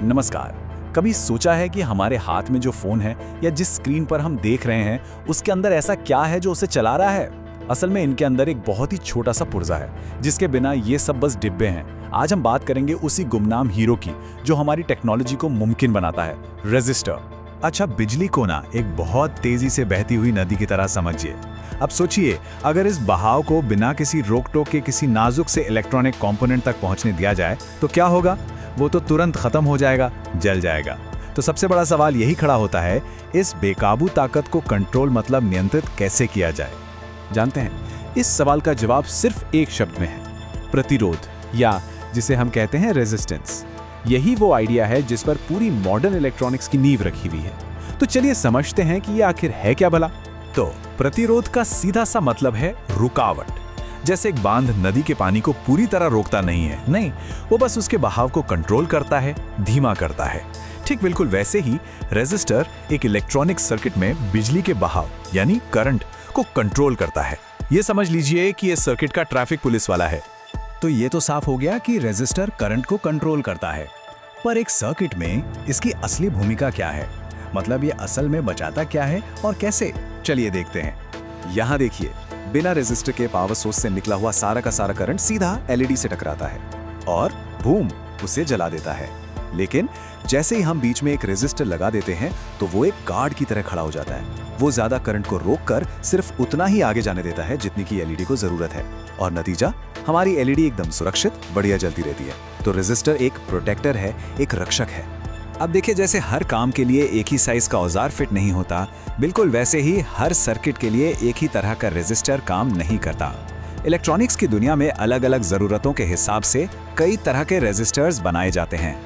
नमस्कार। कभी सोचा है कि हमारे हाथ में जो फोन है या जिस स्क्रीन पर हम देख रहे हैं उसके अंदर ऐसा क्या है जो उसे चला रहा है? असल में इनके अंदर एक बहुत ही छोटा सा पुर्जा है जिसके बिना ये सब बस डिब्बे हैं। आज हम बात करेंगे उसी गुमनाम हीरो की जो हमारी टेक्नोलॉजी को मुमकिन बनाता है, रेजिस्टर। अच्छा, बिजली को ना एक बहुत तेजी से बहती हुई नदी की तरह समझिए। अब सोचिए, अगर इस बहाव को बिना किसी रोक टोक के किसी नाजुक से इलेक्ट्रॉनिक कंपोनेंट तक पहुंचने दिया जाए तो क्या होगा? वो तो तुरंत खत्म हो जाएगा, जल जाएगा। तो सबसे बड़ा सवाल यही खड़ा होता है, इस बेकाबू ताकत को कंट्रोल मतलब नियंत्रित कैसे किया जाए? जानते हैं, इस सवाल का जवाब सिर्फ एक शब्द में है, प्रतिरोध, या जिसे हम कहते हैं रेजिस्टेंस। यही वो आइडिया है जिस पर पूरी मॉडर्न इलेक्ट्रॉनिक्स की नींव रखी हुई है। तो चलिए समझते हैं कि ये आखिर है क्या भला। तो प्रतिरोध का सीधा सा मतलब है रुकावट। जैसे एक बांध नदी के पानी को पूरी तरह रोकता नहीं है, नहीं, वो बस उसके बहाव को कंट्रोल करता है, धीमा करता है। ठीक बिल्कुल वैसे ही रेजिस्टर एक इलेक्ट्रॉनिक सर्किट में बिजली के बहाव यानी करंट को कंट्रोल करता है। ये समझ लीजिए कि ये सर्किट का ट्रैफिक पुलिस वाला है। तो ये तो साफ हो गया कि रेजिस्टर करंट को कंट्रोल करता है, पर एक सर्किट में इसकी असली भूमिका क्या है? मतलब ये असल में बचाता क्या है और कैसे? चलिए देखते हैं। यहाँ देखिए, बिना रेजिस्टर के पावर सोर्स से निकला हुआ सारा का सारा करंट सीधा एलईडी से टकराता है और बूम, उसे जला देता है। लेकिन जैसे ही हम बीच में एक रेजिस्टर लगा देते हैं तो वो एक गार्ड की तरह खड़ा हो जाता है। वो ज्यादा करंट को रोककर सिर्फ उतना ही आगे जाने देता है जितनी की एलईडी को जरूरत है, और नतीजा, हमारी एलईडी एकदम सुरक्षित बढ़िया जलती रहती है। तो रेजिस्टर एक प्रोटेक्टर है, एक रक्षक है। अब देखिए, जैसे हर काम के लिए एक ही साइज का औजार फिट नहीं होता, बिल्कुल वैसे ही हर सर्किट के लिए एक ही तरह का रेजिस्टर काम नहीं करता। इलेक्ट्रॉनिक्स की दुनिया में अलग अलग जरूरतों के हिसाब से कई तरह के रेजिस्टर्स बनाए जाते हैं।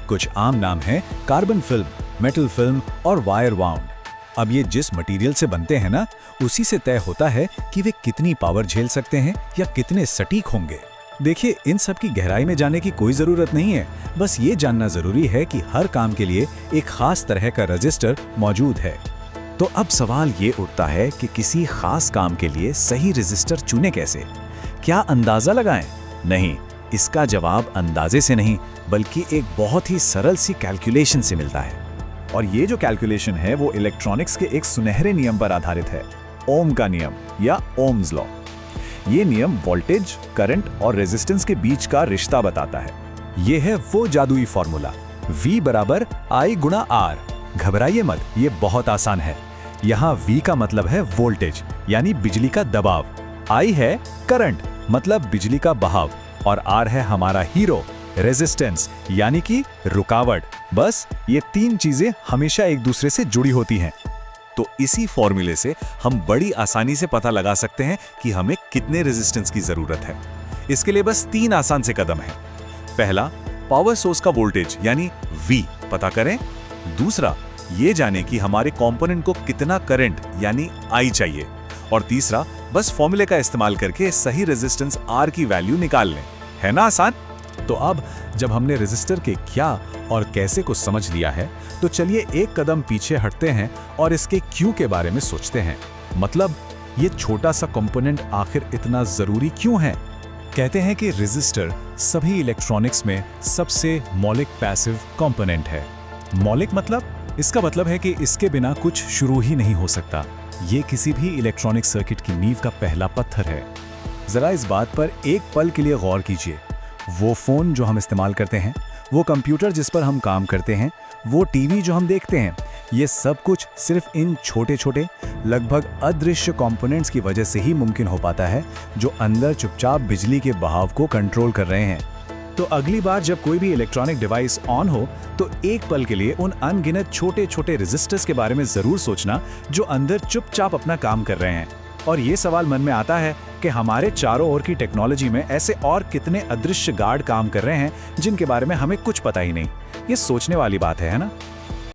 कुछ आम नाम हैं कार्बन फिल्म, मेटल फिल्म और वायर वाउंड। अब ये जिस मटेरियल से बनते हैं ना, उसी से तय होता है कि वे कितनी पावर झेल सकते हैं या कितने सटीक होंगे। देखिए, इन सब की गहराई में जाने की कोई जरूरत नहीं है, बस ये जानना जरूरी है कि हर काम के लिए एक खास तरह का रजिस्टर मौजूद है। तो अब सवाल ये उठता है कि किसी खास काम के लिए सही रजिस्टर चुने कैसे? क्या अंदाजा लगाएं? नहीं, इसका जवाब अंदाजे से नहीं बल्कि एक बहुत ही सरल सी कैलकुलेशन से मिलता है। और ये जो कैलकुलेशन है वो इलेक्ट्रॉनिक्स के एक सुनहरे नियम पर आधारित है, ओम का नियम या ओम्स लॉ। ये नियम वोल्टेज, करंट और रेजिस्टेंस के बीच का रिश्ता बताता है। ये है वो जादुई फॉर्मूला, V बराबर I गुणा R। घबराइए मत, ये बहुत आसान है। यहाँ V का मतलब है वोल्टेज यानी बिजली का दबाव, I है करंट मतलब बिजली का बहाव, और R है हमारा हीरो, रेजिस्टेंस यानी कि रुकावट। बस ये तीन चीजें हमेशा एक दूसरे से जुड़ी होती हैं। तो इसी फॉर्मूले से हम बड़ी आसानी से पता लगा सकते हैं कि हमें कितने रेजिस्टेंस की जरूरत है। इसके लिए बस 3 आसान से कदम हैं। पहला, पावर सोर्स का वोल्टेज यानी V पता करें। दूसरा, ये जाने कि हमारे कंपोनेंट को कितना करंट यानी I चाहिए। और तीसरा, बस फॉर्मूले का इस्तेमाल करके सही रेजिस्टेंस R की वैल्यू निकाल लें। है ना आसान? तो अब जब हमने रेजिस्टर के क्या और कैसे को समझ लिया है, तो चलिए एक कदम पीछे हटते हैं और इसके क्यों के बारे में सोचते हैं। मतलब ये छोटा सा कंपोनेंट आखिर इतना जरूरी क्यों है? कहते हैं कि रेजिस्टर सभी इलेक्ट्रॉनिक्स में सबसे मौलिक पैसिव कंपोनेंट है। मौलिक मतलब, इसका मतलब है कि इसके बिना कुछ शुरू ही नहीं हो सकता। ये किसी भी इलेक्ट्रॉनिक सर्किट की नींव का पहला पत्थर है। जरा इस बात पर एक पल के लिए गौर कीजिए। वो फोन जो हम इस्तेमाल करते हैं, वो कंप्यूटर जिस पर हम काम करते हैं, वो टीवी जो हम देखते हैं, ये सब कुछ सिर्फ इन छोटे छोटे लगभग अदृश्य कंपोनेंट्स की वजह से ही मुमकिन हो पाता है, जो अंदर चुपचाप बिजली के बहाव को कंट्रोल कर रहे हैं। तो अगली बार जब कोई भी इलेक्ट्रॉनिक डिवाइस ऑन हो, तो एक पल के लिए उन अनगिनत छोटे छोटे रेजिस्टर्स के बारे में जरूर सोचना जो अंदर चुपचाप अपना काम कर रहे हैं। और ये सवाल मन में आता है कि हमारे चारों ओर की टेक्नोलॉजी में ऐसे और कितने अदृश्य गार्ड काम कर रहे हैं जिनके बारे में हमें कुछ पता ही नहीं। ये सोचने वाली बात है ना?